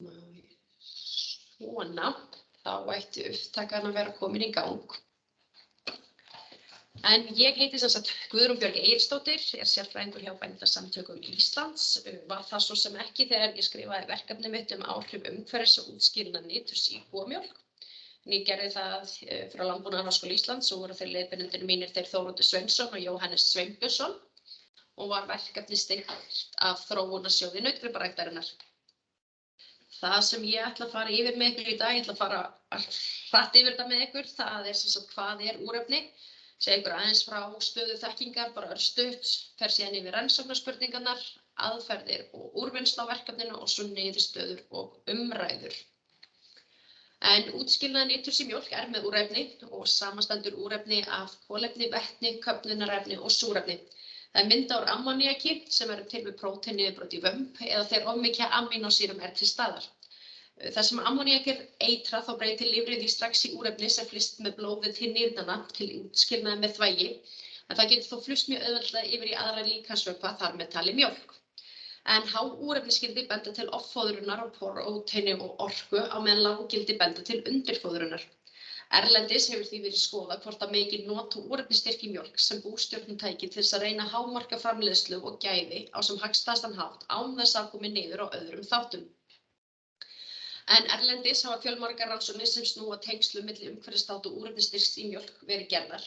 Svona, þá ætti upptakan að vera komin í gang. En ég heiti sem sagt Guðrún Björg Egilsdóttir, sérfræðingur hjá Bændasamtökum Íslands. Var það svo sem ekki þegar ég skrifaði verkefni mitt áhrif umhverfis og útskilnað niturs í kúamjólk. En ég gerði það frá Landbúnaðarháskóla Íslands og voru þeir leiðbeinendur mínir þeir Þóroddur Sveinsson og Jóhannes Sveinbjörnsson og var verkefni styrkt af Þróunarsjóði nautgriparæktarinnar. Það sem ég ætla að fara yfir með ykkur í dag, ég ætla að fara hratt yfir þetta með ykkur, það sem sagt hvað úrefni. Segja ykkur aðeins frá stöðu þekkingar, bara örstutt, fer síðan yfir rannsóknarspurningarnar, aðferðir og úrvinnsla á verkefninu og svo niðurstöður og umræður. En útskilnaður niturs í mjólk með úrefni og samanstendur úrefni af kolefni, vetni, köfnunarefni og súrefni. Það myndað úr ammoníaki sem til við próteinniðurbrot í vömb eða þegar of mikið amínósýrum til staðar. Þar sem ammoníak eitrað þá breytir lífrið því strax í úrefni sem flyst með blóðið til nýrnanna til útskilnaði með þvagi. En það getur þó flust mjög auðveldlega yfir í aðra líkamsvökva þar með talið mjólk. En há úrefnisgildi benda til offóðrunar og próteini og orku á meðan lággildi benda til undirfóðrunar. Erlendis hefur því verið skoðað hvort að megi nota úrefnisstyrk í mjólk sem bústjórnartæki til þess að reyna að hámarka framleiðslu og gæði á sem hagstæðastan hátt án þess að komi niður á öðrum þáttum. En erlendis hafa fjölmargar rannsóknir sem snúa tengslum milli umhverfisþátta og úrefnisstyrks í mjólk verið gerðar.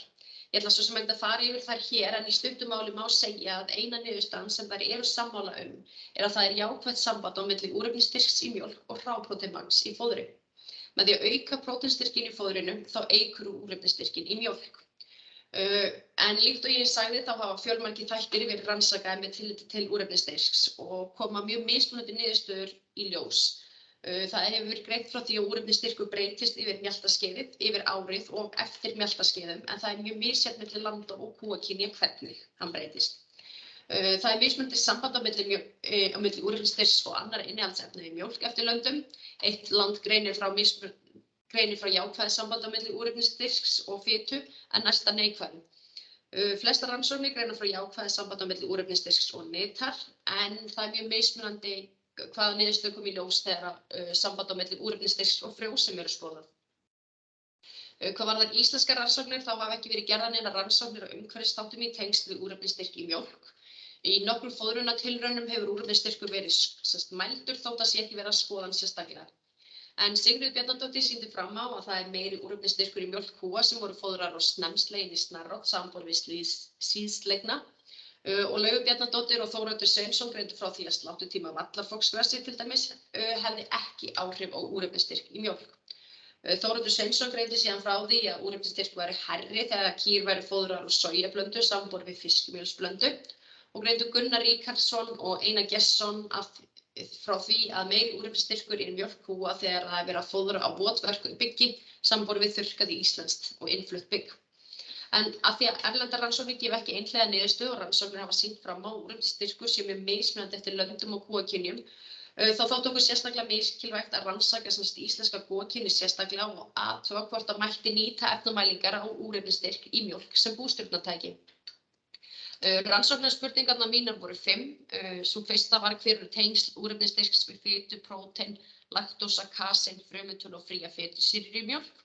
Ég ætla svo sem ekki að fara yfir þær hér en í stuttu máli má segja að eina niðurstaðan sem þær eru sammála að það jákvætt samband á milli úrefnisstyrks í mjólk og hrápróteinmagns í fóðri. Með því að auka próteinstyrkinn í fóðrinu þá eykur úrefnisstyrkinn í mjólk. En líkt og ég sagði þá hafa fjölmargir þættir verið rannsakaðir með tilliti til úrefnisstyrks og koma mjög mismunandi niðurstöður í ljós. Það hefur verið greint frá því að úrefnisstyrkur breytist yfir mjaltaskeiðið, yfir árið og eftir mjaltaskeiðum, en það mjög misjafnt milli landa og kúakynja hvernig hann breytist. Það mismunandi samband á milli úrefnisstyrks og annarra innihaldsefna í mjólk eftir löndum. Eitt land greinir frá jákvæðu samband á milli úrefnisstyrks og fitu en næsta neikvæðu. Flestar rannsóknir greina frá jákvæðu samband á milli úrefnisstyrks og nitar, en það mjög mismunandi hvaða niðurstöður kom í ljós þegar samband á milli úrefnisstyrks og frjósemi eru skoðað. Hvað varðar íslenskar rannsóknir þá hafa ekki verið gerðar neinar rannsóknir á umhverfisþáttum í tengsl við úrefnisstyrk í mjólk. Í nokkrum fóðrunartilraunum hefur úrefnisstyrkur verið mældur þótt að sé ekki verið að skoða hann sérstaklega. En Sigríður Bjarnadóttir sýndi fram á að það meiri úrefnisstyrkur í mjólk kúa sem voru fóðrar á snemmslegin í snarrót samanborið við síðslegna. Og Laufey Bjarnadóttir og Þóroddur Sveinsson greindu frá því að sláttutíma vallarfoxgrassi til dæmis hefði ekki áhrif á úrefnisstyrk í mjólk. Þóroddur Sveinsson greindi síðan frá því að úrefnisstyrk væri hærri þegar kýr væri fóðrar og sojablöndu samanborið við fiskmjölsblöndu og greindu Gunnar Ríkharðsson og Einar Gestsson frá því að meiri úrefnisstyrkur í mjólk kúa þegar það er verið að fóðra á votverku byggi samanborið við þurrkað íslenskt og innflutt bygg. En af því að erlendar rannsóknir gefa ekki einhliða niðurstöðu og rannsóknir hafa sýnt fram á úrefnisstyrkur sem mismunandi eftir löndum og kúakynjum, þá þótti okkur sérstaklega mikilvægt að rannsaka íslenska kúakynið sérstaklega og athuga hvort að mætti nýta efnamælingar á úrefnisstyrk í mjólk sem bústjórnartæki. Rannsóknarspurningarnar mínar voru 5. Sú fyrsta var hver eru tengsl úrefnisstyrks við fitu, prótein, laktósa, kasein, frumutölu og fría fitusýrur í mjólk.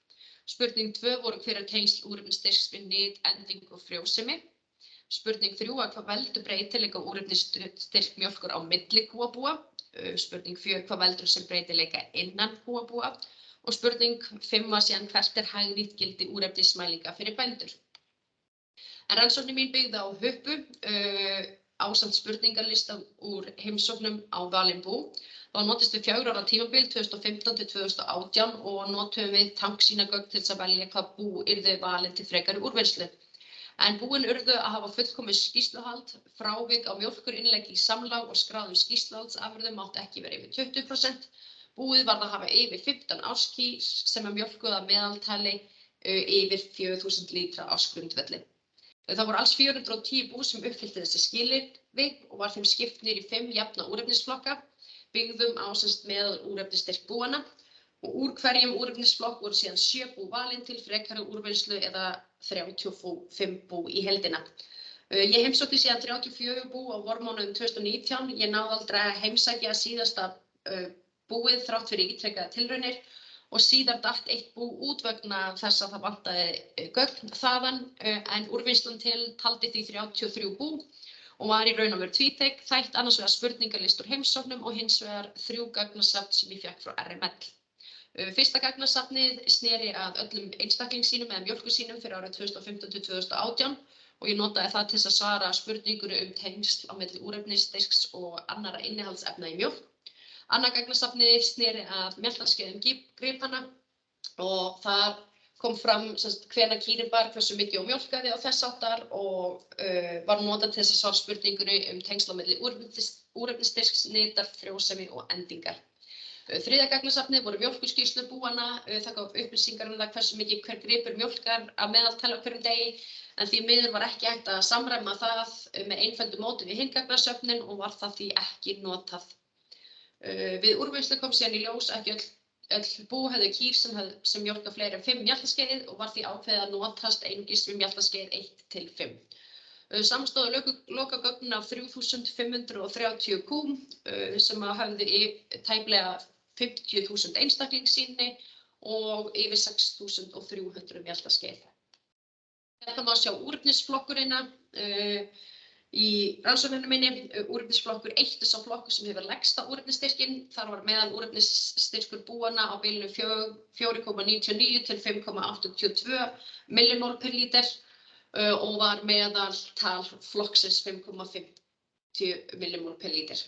Spurning 2 voru hver tengsl úrefnisstyrks við nyt, endingu og frjósemi. Spurning 3 hvað veldur breytileika úrefnisstyrk mjólkur á milli kúabúa. Spurning 4 hvað veldur sem breytileika innan kúabúa. Og spurning 5 var síðan hvert hagnýtt gildi úrefnismælinga fyrir bændur. En rannsóknin mín byggði á huppu ásamt spurningarlista úr heimsóknum á valin bú. Þá notist við 4 ára tímabil 2015 til 2018 og notum við tanksýnagögn til þess að velja hvað bú yrðu valin til frekari úrvinnslu. En búin urðu að hafa fullkomið skýrsluhald, frávik á mjólkurinnleggi í samlag og skráðum skýrsluhaldsafurðum mátti ekki vera yfir 20%. Búið varð að hafa yfir 15 áskýr sem mjólkuð að meðaltali yfir 4000 lítra ársgrundvelli. Það voru alls 410 bú sem uppfylltu þessi skilyrði og var þeim skipt niður í 5 jafna úrefnisflokka, byggðum á meðal úrefnisstyrk búanna og úr hverjum úrefnisflokk voru síðan 7 bú valin til frekari úrvinnslu eða 35 bú í heildina. Ég heimsótti síðan 34 bú á vormánuðum 2019. Ég náði aldrei að heimsækja síðasta búið þrátt fyrir ítrekaðar tilraunir og síðar datt eitt bú út vegna þess að það vantaði gögn þaðan en úrvinnslan taldi því 33 bú og var í raun og veru tvíteik, þætt annars vegar spurningalist úr heimsóknum og hins vegar 3 gagnasafn sem ég fékk frá RML. Fyrsta gagnasafnið sneri að öllum einstaklingssýnum eða mjólkursýnum fyrir árið 2015 til 2018 og ég notaði það til að svara spurningunum tengsl á milli úrefnisstyrks og annarra innihaldsefna í mjólk. Annað gagnasafnið sneri að mjaltaskeiðum gripanna og þar kom fram hvenær kýrin bar, hversu mikið og mjólkaði og þess háttar og var notað til þess að svara spurningunni tengsl á milli úrefnisstyrks, nytar, frjósemi og endingar. Þriðja gagnasafnið voru mjólkurskýrslur búanna, það gaf upplýsingar það hversu mikið hver gripur mjólkar að meðaltali á hverjum degi en því miður var ekki hægt að samræma það með einföldu móti við hin gagnasöfnin og var það því ekki notað. Við úrvinnslu kom síðan í ljós ekki öll bú hefðu kýr sem mjólka fleiri en 5 mjaltaskeið og var því ákveðið að notast einungis við mjaltaskeið 1 til 5. Samanstóðu lokagögnin af 3.530 kúm sem hafði tæplega 50.000 einstaklingssýni og yfir 6.300 mjaltaskeið. Þetta má sjá úrefnisflokkurina í rannsókninni minni. Úrefnisflokkur 1 sá flokkur sem hefur lægsta úrefnisstyrkinn. Þar var meðal úrefnisstyrkur búanna á bilinu 4,99 til 5,82 millimól per líter og var meðaltal flokksins 5,50 millimól per líter.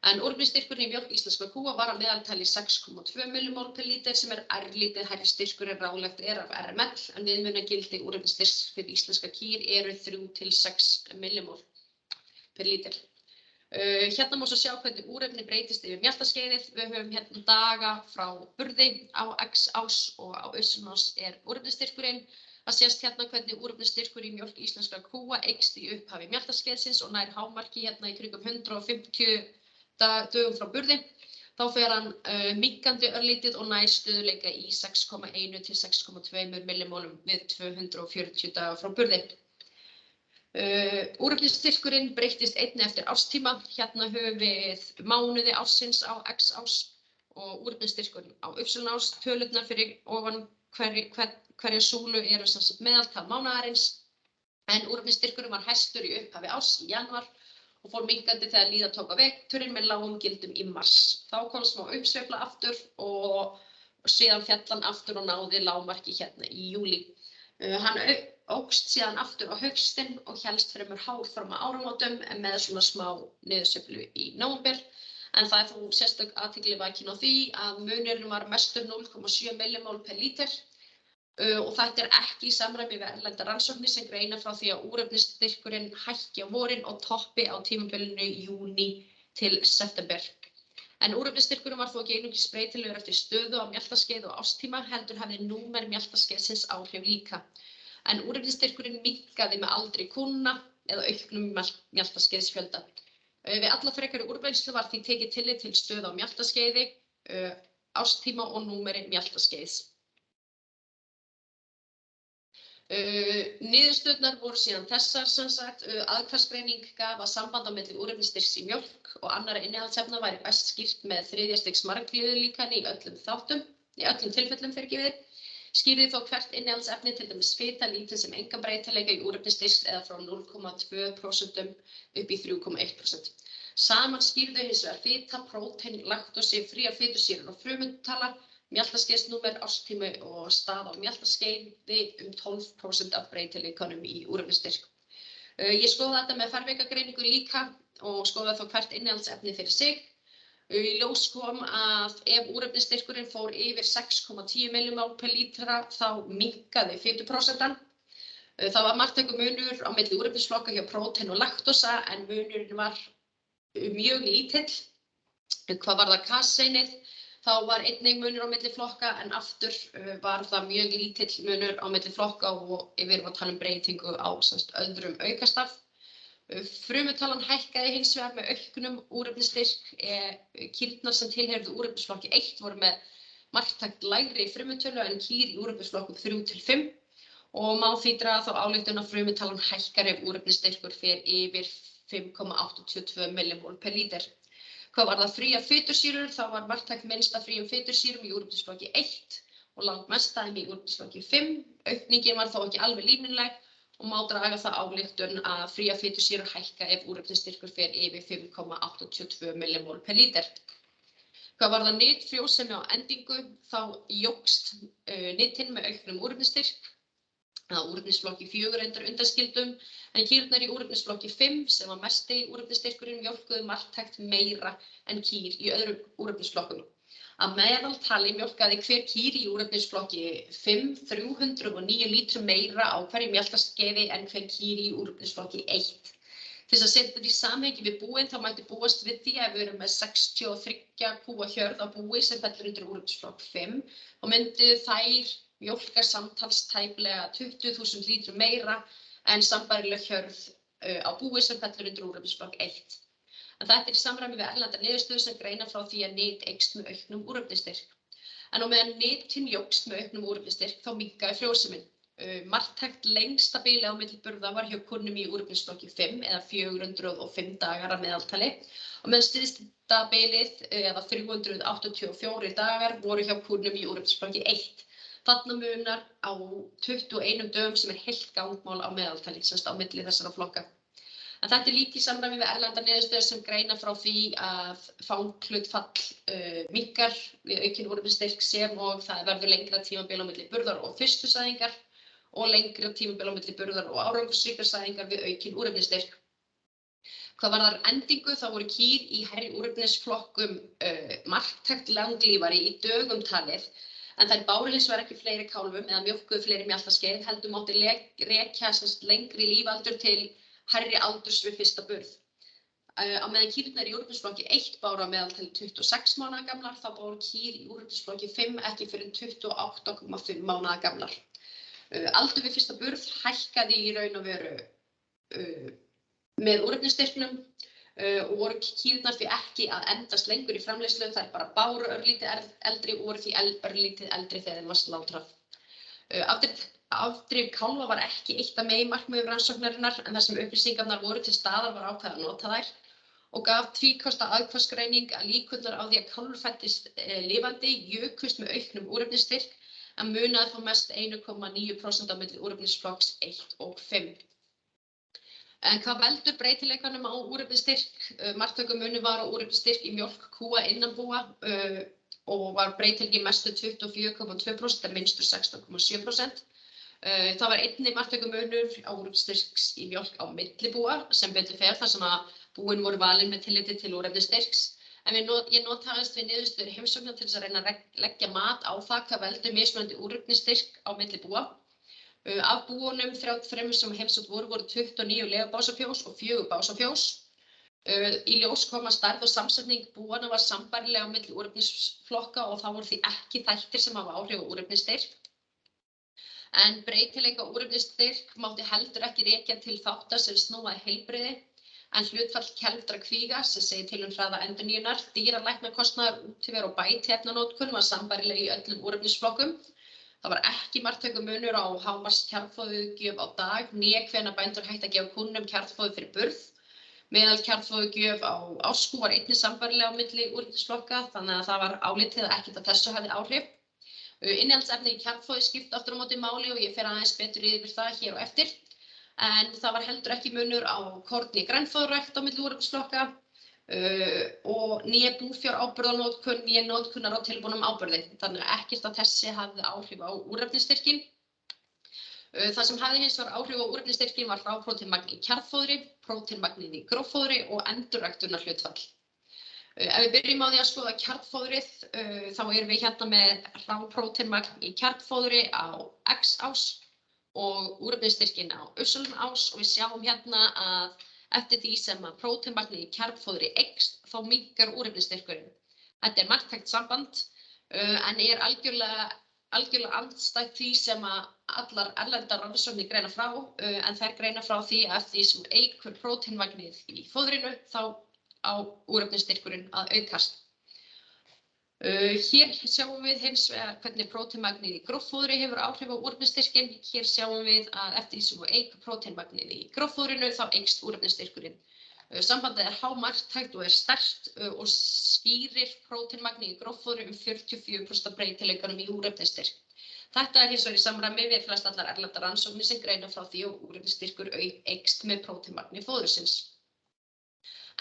En úrefnisstyrkurinn í mjólk íslenskra kúa var að meðaltali 6,2 millimól per líter sem ærlítið hærri styrkur en ráðlegt af RML en viðmiðunargildi úrefnisstyrks fyrir íslenska kýr eru 3 til 6 millimól per líter. Hérna má svo sjá hvernig úrefni breytist yfir mjaltaskeiðið. Við höfum hérna daga frá burði á X-ás og á Y-ás úrefnisstyrkurinn. Það sést hérna hvernig úrefnisstyrkur í mjólk íslenskra kúa eykst í upphafi mjaltaskeiðsins og nær hámarki hérna í kringum 150 dögum frá burði. Þá fer hann minnkandi örlítið og nær stöðugleika í 6,1 til 6,2 millimólum við 240 daga frá burði. Úrefnisstyrkurinn breyttist einnig eftir árstíma. Hérna höfum við mánuði ársins á X-ás og úrefnisstyrkurinn á Y-ás. Tölurnar fyrir ofan hverja súlu eru meðaltal mánaðarins en úrefnisstyrkurinn var hæstur í upphafi árs í janúar og fór minnkandi þegar líða tók á veturinn með lágum gildum í mars. Þá kom smá uppsveifla aftur og síðan féll hann aftur og náði lágmarki hérna í júlí. Hann ókst síðan aftur á haustinn og hélst fremur hár fram á áramótum með svona smá niðursveiflu í nóvember. En það þó sérstök athygli vakin á því að munurinn var mestur 0,7 millimól per líter og þetta ekki í samræmi við erlendar rannsóknir sem greina frá því að úrefnisstyrkurinn hækki á vorin og toppi á tímabilinu júní til september. En úrefnisstyrkurinn var þó ekki einungis breytilegur eftir stöðu á mjaltaskeið og ástíma heldur hafði númer mjaltaskeiðsins áhrif líka. En úrefnisstyrkurinn minnkaði með aldri kúnna eða auknum mjaltaskeiðsfjölda. Við alla frekari úrvinnslu var því tekið tillit til stöðu á mjaltaskeiði, árstíma og númeri mjaltaskeiðs. Niðurstöðurnar voru síðan þessar aðkvæðsgreining gaf að samband á milli úrefnisstyrks í mjólk og annarra innihaldsefna væri best skýrt með 3. stigs margliðulíkani í öllum tilfellum fyrirgefið. Skýrði þó hvert innihaldsefni til dæmis fita lítið sem engan breytileika í úrefnisstyrks eða frá 0,2% upp í 3,1%. Saman skýrðu hins vegar fita, prótein, laktósi, fríar fitusýrur og frumundtala, mjaltaskeiðsnúmer, árstími og stað á mjaltaskeiði 12% af breytileikanum í úrefnisstyrk. Ég skoðaði þetta með ferveikagreiningu líka og skoðaði þó hvert innihaldsefni fyrir sig. Í ljós kom að ef úrefnisstyrkurinn fór yfir 6,10 millimól per lítra þá minnkaði fituprósentan. Það var marktækur munur á milli úrefnisflokka hjá prótein og laktósa en munurinn var mjög lítill. Hvað varðar kaseinið þá var einnig munur á milli flokka en aftur var það mjög lítill munur á milli flokka og við erum að tala breytingu á öðrum aukastaf. Frumutalan hækkaði hins vegar með auknum úrefnisstyrk. Kýrnar sem tilheyrðu úrefnisflokki 1 voru með marktækt lægri frumutölu en kýr í úrefnisflokkum 3 til 5 og má því draga þá ályktun að frumutalan hækkar ef úrefnisstyrkur fer yfir 5,82 millimól per líter. Hvað var það fríar fitusýrur, þá var marktækt minnst af fríum fitusýrum í úrefnisflokki 1 og langmest af þeim í úrefnisflokki 5. Aukningin var þó ekki alveg línuleg og má draga það ályktun að fríar fitusýrur hækka ef úrefnisstyrkur fer yfir 5,82 millimól per líter. Hvað var það nytfrjósemi á endingu, þá jókst nytin með auknum úrefnisstyrk að úrefnisflokki 4 reyndar undanskildum, en kýrnar í úrefnisflokki 5 sem var mesti úrefnisstyrkurinn mjólkuðu marktækt meira en kýr í öðrum úrefnisflokkum. Að meðaltali mjólkaði hver kýr í úrefnisflokki 5 309 lítrum meira á hverju mjólkarskeiði en hver kýr í úrefnisflokki 1. Til þess að setja þetta í samhengi við búin þá mætti búast við því að við erum með 63 kúa hjörð á búi sem fellur undir úrefnisflokk 5 og myndu þær mjólka samtals tæplega 20.000 lítrum meira en sambærileg hjörð á búi sem fellur undir úrefnisflokk 1. En þetta í samræmi við erlendar niðurstöður sem greina frá því að nyt eykst með auknum úrefnisstyrk. En á meðan nytin jókst með auknum úrefnisstyrk þá minnkaði frjósemin. Marktækt lengsta bilið á milli burða var hjá kúnum í úrefnisflokki 5 eða 405 dagar að meðaltali og meðan stysta bilið eða 384 dagar voru hjá kúnum í úrefnisflokki 1. Þarna munar á 21 dögum sem heilt gangmál á meðaltali, semst á milli þessara flokka. En þetta líka í samræmi við erlendar niðurstöður sem greina frá því að fanghlutfall minnkar við aukinn úrefnisstyrk sem og það verður lengra tímabil á milli burðar og fyrstu sæðingar og lengra tímabil á milli burðar og árangursríkar sæðingar við aukinn úrefnisstyrk. Hvað varðar endingu þá voru kýr í hærri úrefnisflokkum marktækt langlífari í dögum talið, en þær báru hins vegar ekki fleiri kálfum eða mjólkuðu fleiri mjaltaskeið, heldur mátti rekja lengri lífaldur til hærri aldurs við fyrsta burð. Á meðan kýrnar í úrefnisflokki 1 báru að meðaltali 26 mánaða gamlar, þá báru kýr í úrefnisflokki 5 ekki fyrir 28,5 mánaða gamlar. Aldur við fyrsta burð hækkaði í raun og veru með úrefnisstyrknum og voru kýrnar því ekki að endast lengur í framleiðslu, þær bara báru örlítið eldri og voru því örlítið eldri þegar þeim var slátrað. Afdrif kálfa var ekki eitt af meginmarkmiðum rannsóknarinnar en þar sem upplýsingarnar voru til staðar var ákveðið að nota þær og gaf tvíkosta aðkvæðsgreining að líkurnar á því að kálfur fæddist lifandi jukust með auknum úrefnisstyrk en munaði þó mest 1,9% á milli úrefnisflokks 1 og 5. En hvað veldur breytileikanum á úrefnisstyrk? Marktækur var á úrefnisstyrk í mjólk kúa innanbúa og var breytilegi mestu 24,2% en minnstur 16,7%. Það var einnig marktækur á úrefnisstyrks í mjólk á millibúa sem betur fer þar sem að búin voru valin með tilliti til úrefnisstyrks. En ég notaðist við niðurstöður heimsóknar til þess að reyna að leggja mat á það hvað veldur mismunandi úrefnisstyrk á millibúa. Af búunum 33 sem heimsótt voru 29 legubásafjós og 4 básafjós. Í ljós kom að stærð og samsetning búanna var sambærileg á milli úrefnisflokka og það voru því ekki þættir sem hafa áhrif á úrefnisstyrk. En breytileika úrefnisstyrk mátti heldur ekki rekja til þátta sem snúa heilbrigði, en hlutfall kelfdra kvíga sem segir til hraða endurnýjunar, dýralæknakostnaðar, útiveru og bætiefnanotkun var sambærileg í öllum úrefnisflokkum. Það var ekki marktækur munur á hámarkskjarnfóðugjöf á dag né hvenær bændur hættu að gefa kúnnum kjarnfóður fyrir burð. Meðal kjarnfóðugjöf á ársbú var einnig sambærileg á milli úrefnisflokka þannig að það var álitið að ekkert af þessu hafði áhrif. Innihaldsefni í kjarnfóði skipta aftur á móti máli og ég fer aðeins betur yfir það hér á eftir. En það var heldur ekki munur á korni grænfóðurrækt á milli úrefnisflokka og né búfjáráburðarnotkun né notkunar á tilbúnum áburði. Þannig að ekkert af þessi hafði áhrif á úrefnisstyrkinn. Það sem hafði hins vegar áhrif á úrefnisstyrkinn var hráprótínmagn í kjarnfóðri, prótínmagnið í gróffóðri og endurræktunarhlutfall. Ef við byrjum á því að skoða kjarnfóðrið, þá erum við hérna með hráprótínmagn í kjarnfóðri á X-ás og úrefnisstyrkinn á Y-ás og við sjáum hérna að eftir því sem að prótínmagnið í kjarnfóðri eykst, þá minnkar úrefnisstyrkurinn. Þetta er marktækt samband en er algjörlega andstætt því sem að allar erlendar rannsóknir greina frá en þær greina frá því að eftir því sem eykur prótínmagnið í fóðrinu, þá á úrefnisstyrkurinn að aukast. Hér sjáum við hins vegar hvernig prótínmagnið í gróffóðri hefur áhrif á úrefnisstyrkinn. Hér sjáum við að eftir því sem eykur prótínmagnið í gróffóðrinu þá eykst úrefnisstyrkurinn. Sambandið hámarktækt og sterkt og skýrir prótínmagni í gróffóðri 44% af breytileikanum í úrefnisstyrk. Þetta hins vegar í samræmi við flest allar erlendar rannsóknir sem greina frá því og úrefnisstyrkur eykst með prótínmagni fóðursins.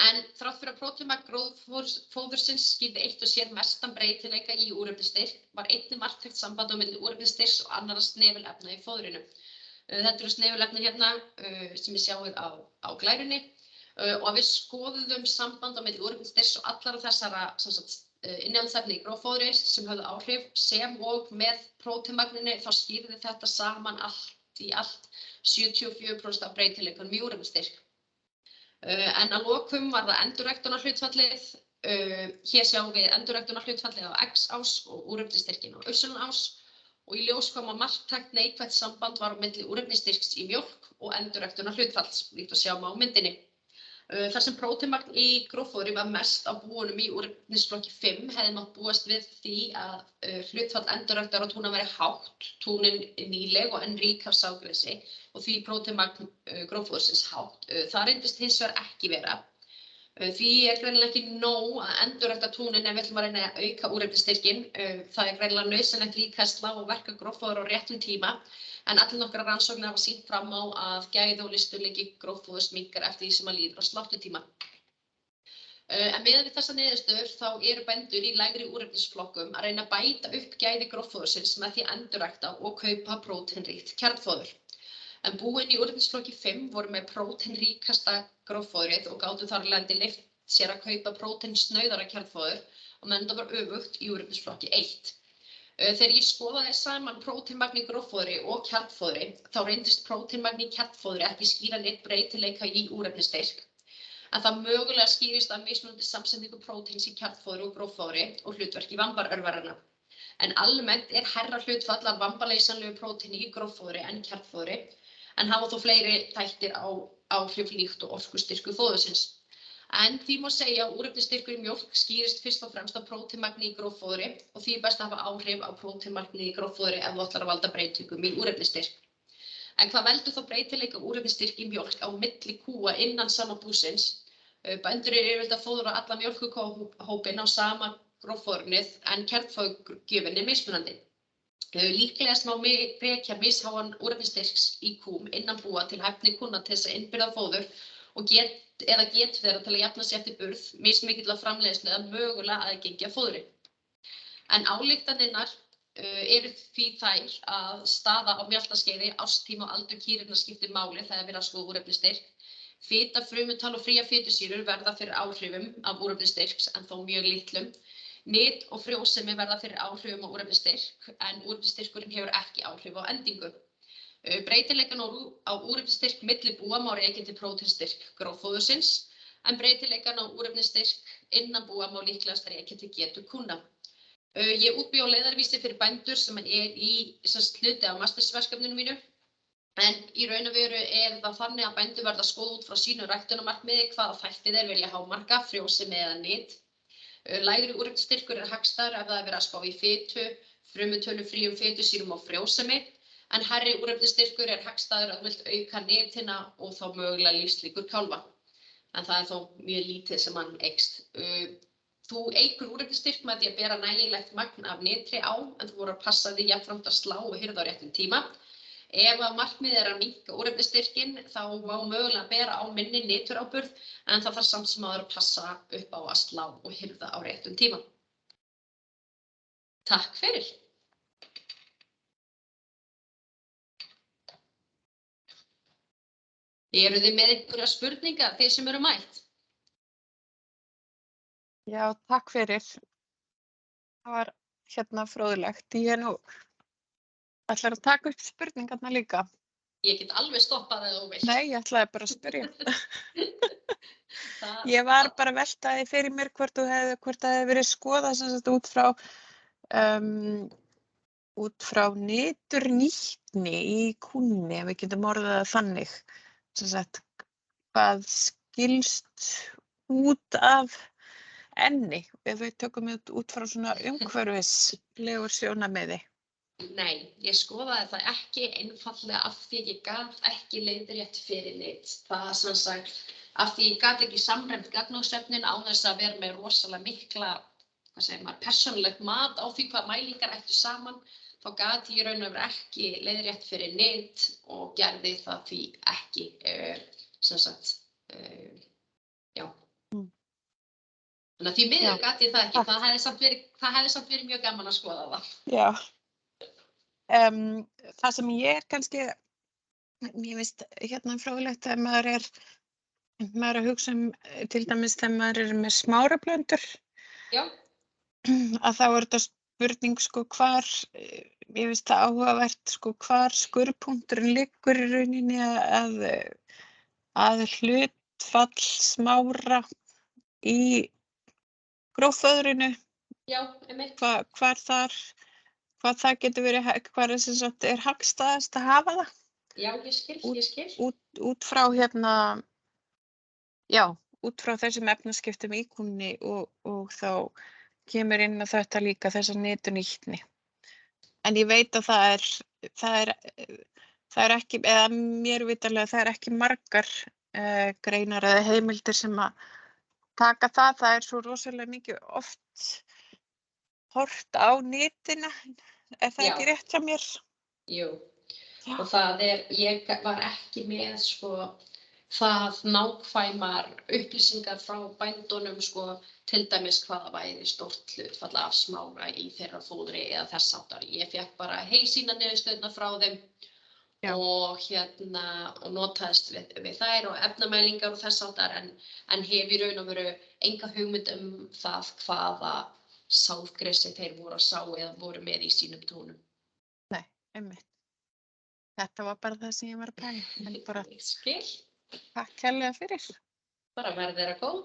En þrátt fyrir að prótínmagn gróffóðursins skýrði eitt og sér mestan breytileika í úrefnisstyrk var einnig marktækt samband á milli úrefnisstyrks og annarra snefilefna í fóðrinu. Þetta eru snefilefni hérna sem við sjáum á glærunni. Og við skoðuðum samband á milli úrefnisstyrks og allar þessara innihaldsefni í gróffóðri sem höfðu áhrif sem og með prótínmagninu þá skýrði þetta saman allt í allt 74% af breytileikanum í úrefnisstyrk. En að lokum var það endurræktunarhlutfallið. Hér sjáum við endurræktunarhlutfallið á X-ás og úrefnisstyrkin á Y-ás og í ljós kom að marktækt neikvætt samband var á milli úrefnisstyrks í mjólk og endurræktunarhlutfalls, líkt að sjá má á myndinni. Þar sem prótínmagn í gróffóðri var mest á búunum í úrefnisflokki 5 hefði mátt búast við því að hlutfall endurræktaðra túna væri hátt, túnin nýleg og enn rík af sáðgresi og því prótínmagn gróffóðursins hátt. Það reyndist hins vegar ekki vera. Því greinilega ekki nóg að endurrækta túnin ef við ætlum að reyna að auka úrefnisstyrkinn. Það greinilega nauðsynlegt líka að slá og verka gróffóður á réttum tíma. En allir nokkrar rannsóknir hafa sýnt fram á að gæði og lysturleiki gróffóðurs minnkar eftir því sem að líður á sláttutíma. En miðað við þessar niðurstöður þá eru bændur í lægri úrefnisflokkum að reyna að bæta upp gæði gróffóðursins með því að endurrækta og kaupa prótínríkt kjarnfóður. En búin í úrefnisflokki 5 voru með prótínríkasta gróffóðrið og gátu þar af leiðandi leyft sér að kaupa prótínsnauðara kjarnfóður og meðan það var öfugt í úrefnisflokki 1. Þegar ég skoðaði saman prótínmagn í gróffóðri og kjarnfóðri þá reyndist prótínmagn í kjarnfóðri ekki skýra neitt breytileika í úrefnisstyrk. En það mögulega skýrist af mismunandi samsetningu prótíns í kjarnfóðri og gróffóðri og hlutverki vambarörverana. En almennt hærra hlutfall af vambaleysanlegu prótíni í gróffóðri en kjarnfóðri en hafa þó fleiri þættir á áhrif líkt og orkustyrku fóðursins. En því má segja að úrefnisstyrkur í mjólk skýrist fyrst og fremst af prótínmagni í gróffóðri og því best að hafa áhrif á prótínmagni í gróffóðri ef þú ætlar að valda breytingum í úrefnisstyrk. En hvað veldur þá breytileika úrefnisstyrk í mjólk á milli kúa innan sama búsins? Bændur eru yfirleitt að fóðra alla mjólkurkúahópinn á sama gróffóðrið en kjarnfóðurgjöfin mismunandi. Líklegast má rekja misháan úrefnisstyrks í kúm innan búa til hæfni kúnna til þess að innbyrða fóður og getu þeirra til að jafna sig eftir burð, mismikilla framleiðslu eða mögulega aðgengi að fóðri. En ályktanirnar eru því þær að staða á mjaltaskeiði, árstíma og aldur kýrinnar skiptir máli þegar verið að skoða úrefnisstyrk. Fita, frumutal og fría fitusýrur verða fyrir áhrifum af úrefnisstyrks en þó mjög litlum. Nyt og frjósemi verða fyrir áhrifum á úrefnisstyrk en úrefnisstyrkurinn hefur ekki áhrif á endingu. Breytileikan á úrefnisstyrk milli búa má rekja til prótínstyrk gróffóðursins en breytileikan á úrefnisstyrk innan búa má líklegast rekja til getu kúnna. Ég útbjó leiðarvísi fyrir bændur sem í hluti af mastersverkefninu mínu en í raun og veru það þannig að bændur verða skoða út frá sínu ræktunarmarkmiði hvaða þætti þeir vilja hámarka, frjósemi eða nyt. Lægri úrefnisstyrkur hagstæður ef það verið að spá í fitu, frumutölu, fríum fitusýrum og frjósemi. En hærri úrefnisstyrkur hagstæður að vilt auka nitina og þá mögulega lífslíkur kálfa. En það þó mjög lítið sem hann eykst. Þú eykur úrefnisstyrk með því að bera nægilegt magn af nitri á en þú voru að passa því jafnframt að slá og hirða á réttum tíma. Ef að markmiðið að minnka úrefnisstyrkinn þá má mögulega bera á minni nituráburð en það þarf samt sem áður að passa upp á að slá og hirða á réttum tíma. Takk fyrir. Eru þið með einhverja spurningar, þeir sem eru mætt? Já, takk fyrir. Það var fróðlegt. Ég ætlar að taka upp spurningarna líka. Ég get alveg stoppað eða þú vilt. Nei, ég ætlaði bara að spyrja. Ég var bara að velta því fyrir mér hvort það hefði verið skoðað sem sagt út frá niturnýtni í kúnni, ef við getum orðað það þannig. Sem sagt, hvað skilst út af enni, ef við tökum út frá svona umhverfislegu sjónarmiði. Nei, ég skoðaði það ekki einfaldlega af því ég gat ekki leiðrétt fyrir neitt. Það sem sagt, af því ég gat ekki samræmt gagnáðsefnin án þess að vera með rosalega mikla, hvað segir maður, persónulegt mat á því hvað mælingar ættu saman, þá gat ég í raun og veru ekki leiðrétt fyrir NIT og gerði það því ekki, sem sagt, já. Þannig að því miður gat ég það ekki, það hefði samt verið mjög gaman að skoða það. Já. Það sem ég kannski, mér finnst hérna fróðlegt að maður er að hugsa til dæmis þegar maður með smárablöndur. Já. Að þá þetta spurning sko hvar, ég finnst það áhugavert sko hvar skurðpunkturinn liggur í rauninni að hlutfall smára í grófföðrinu. Já, einmitt. Hvað það getur verið, hvað er hagstæðast að hafa það? Já, ég skil. Út frá hérna, já, út frá þessum efnaskiptum í kúnni og þá kemur inn á þetta líka þessa nitunýtni. En ég veit að það er ekki, eða mér vitanlega það er ekki margar greinar eða heimildir sem að taka það. Það er svo rosalega mikið oft horft á nitina. Er það ekki rétt hjá mér? Jú, og það ég var ekki með sko það nákvæmar upplýsingar frá bændunum sko til dæmis hvaða væri stórt hlutfall af smára í þeirra fóðri eða þess háttar. Ég fékk bara heilsýna niðurstöðurnar frá þeim og notaðist við þær og efnamælingar og þess háttar en hef í raun og veru enga hugmynd það hvaða sáðgresi þeir voru að sá eða voru með í sínum túnum. Nei, einmitt. Þetta var bara það sem ég var að pæla. Ég skil. Takk kærlega fyrir. Bara verði þeirra góð.